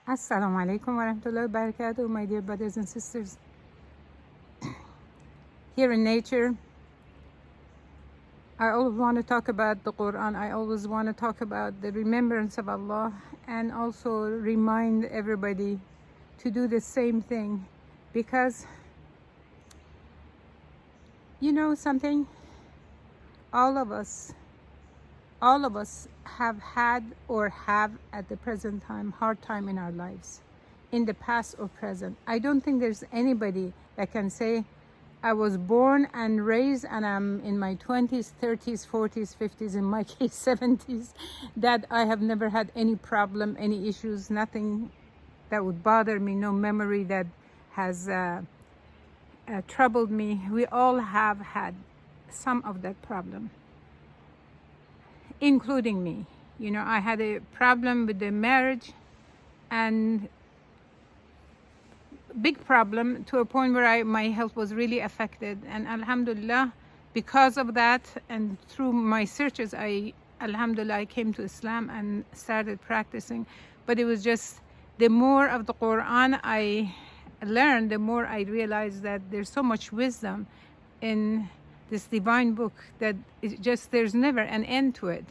Assalamu alaikum wa rahmatullahi wa barakatuh, my dear brothers and sisters. Here in nature, I always want to talk about the Quran. I always want to talk about the remembrance of Allah and also remind everybody to do the same thing, because you know something, all of us have had or have at the present time hard time in our lives, in the past or present. I don't think there's anybody that can say I was born and raised and I'm in my 20s, 30s, 40s, 50s, in my case 70s, that I have never had any problem, any issues, nothing that would bother me, no memory that has troubled me. We all have had some of that problem, including me. You know, I had a problem with the marriage, and big problem to a point where my health was really affected. And alhamdulillah, because of that and through my searches, alhamdulillah, I came to Islam and started practicing. But it was just the more of the Quran I learned, the more I realized that there's so much wisdom in this divine book that there's never an end to it.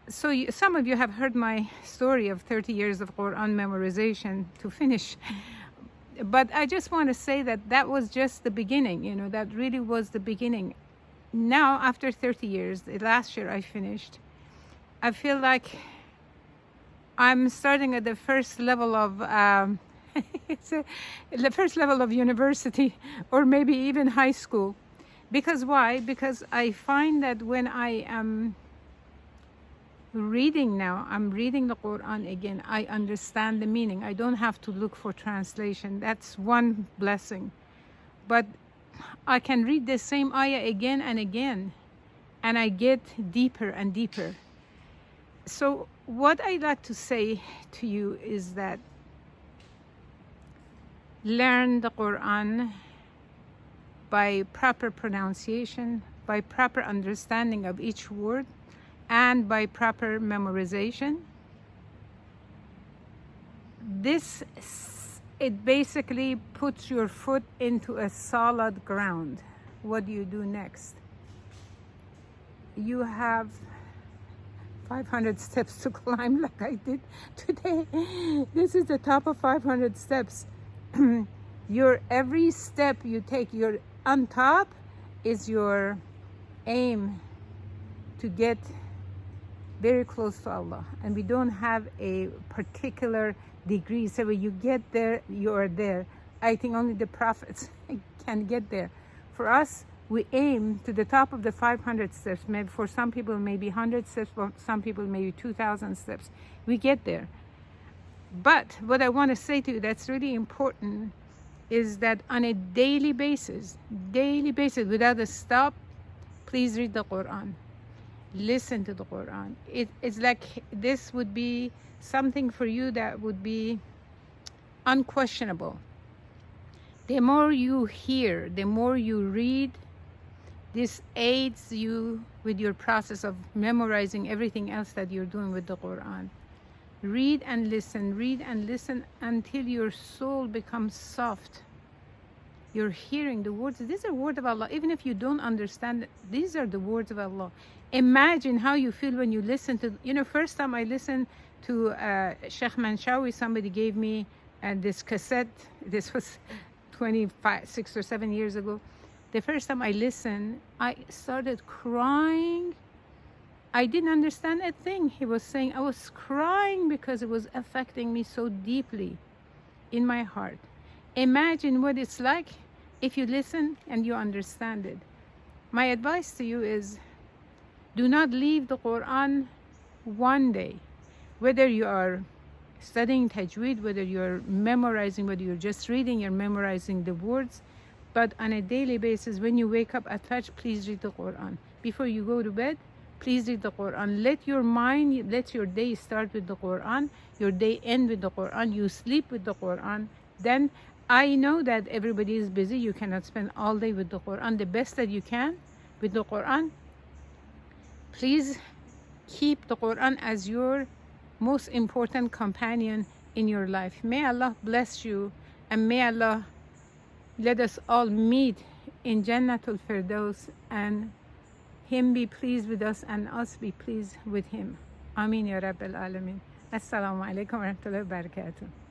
Some of you have heard my story of 30 years of Quran memorization to finish. But I just want to say that that was just the beginning, you know, that really was the beginning. Now, after 30 years, last year I finished, I feel like I'm starting at the first level of the first level of university, or maybe even high school. Because why? Because I find that when I am reading now, I'm reading the Quran again, I understand the meaning. I don't have to look for translation. That's one blessing. But I can read the same ayah again and again, and I get deeper and deeper. So what I like to say to you is that learn the Quran by proper pronunciation, by proper understanding of each word, and by proper memorization. It basically puts your foot into a solid ground. What do you do next? You have 500 steps to climb like I did today. This is the top of 500 steps. Every step you take, you're on top is your aim to get very close to Allah. And we don't have a particular degree. So when you get there, you are there. I think only the prophets can get there. For us, we aim to the top of the 500 steps. Maybe for some people, maybe 100 steps. For some people, maybe 2,000 steps. We get there. But what I want to say to you that's really important is that on a daily basis, without a stop, please read the Quran. Listen to the Quran. It's like this would be something for you that would be unquestionable. The more you hear, the more you read, this aids you with your process of memorizing everything else that you're doing with the Quran. Read and listen until your soul becomes soft. You're hearing the words. These are words of Allah. Even if you don't understand, these are the words of Allah. Imagine how you feel when you listen to, first time I listened to Sheikh Manshawi, somebody gave me this cassette. This was 6 or 7 years ago. The first time I listened, I started crying. I didn't understand a thing he was saying. I was crying because it was affecting me so deeply in my heart. Imagine what it's like if you listen and you understand it. My advice to you is, do not leave the Quran one day. Whether you are studying tajweed, whether you're memorizing, whether you're just reading, you're memorizing the words. But on a daily basis, when you wake up at Fajr, please read the Quran. Before you go to bed, please read the Quran. Let your day start with the Quran, your day end with the Quran, you sleep with the Quran. Then I know that everybody is busy, you cannot spend all day with the Quran. The best that you can with the Quran, please keep the Quran as your most important companion in your life. May Allah bless you, and may Allah let us all meet in Jannatul Firdaus, and Him be pleased with us and us be pleased with Him. Ameen ya Rabbil Alameen. Assalamu alaikum wa rahmatullahi wa barakatuh.